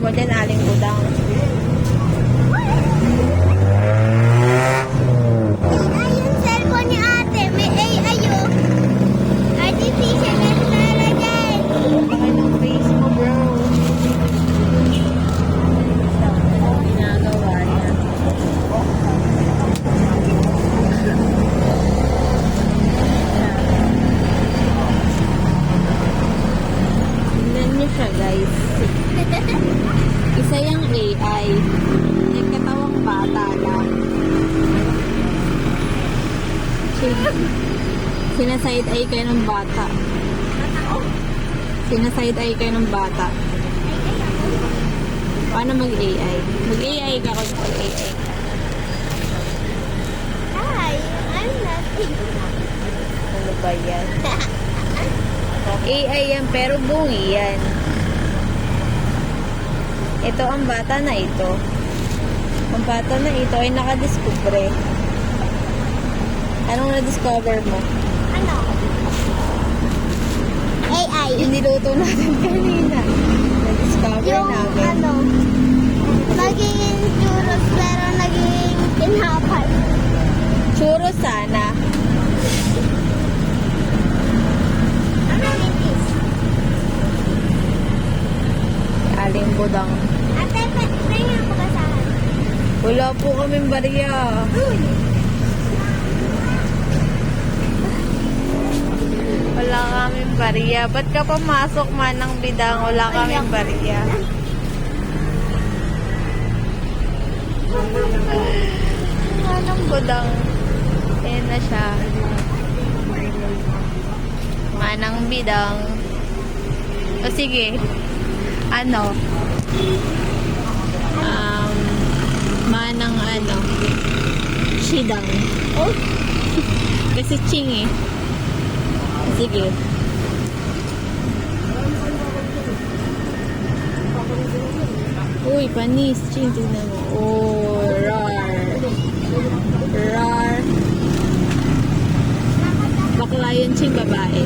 ko dyan, aling budang. Ay, yung cellphone ni ate, may AI yun. Artificial intelligence. Laki ng face mo, bro. Ginagawa niya. Tingnan niyo siya, guys. Isa yung AI. Yung katawang bata lang. Sinaside eye kayo ng bata. Sinaside eye kayo ng bata. Paano mag-AI? Mag-AI ka kung mag-AI. Hi, I'm nothing. Ano ba yan? AI yan, pero bungi yan. Ito ang bata na ito. Ang bata na ito ay nakadiscover. Anong na-discover mo? Ano? AI. Yung niluto natin kanina. Na-discover Yung namin. ano, magiging churros pero naging tinapay. Churro sana. Ano is? Aling budang. Ate, pwede ako basahan. Wala po kaming bariya. Wala kaming bariya. Ba't ka pumasok man ng bidang? Wala kaming bariya. Anong budang? Ayan na siya. Manang bidang. O sige. Ano? Manang ano? Shidang. Oh, Kasi ching eh. Sige. Uy, panis. Ching, tingnan mo. Oh, rar. Rar. Bakla yun, ching, babae.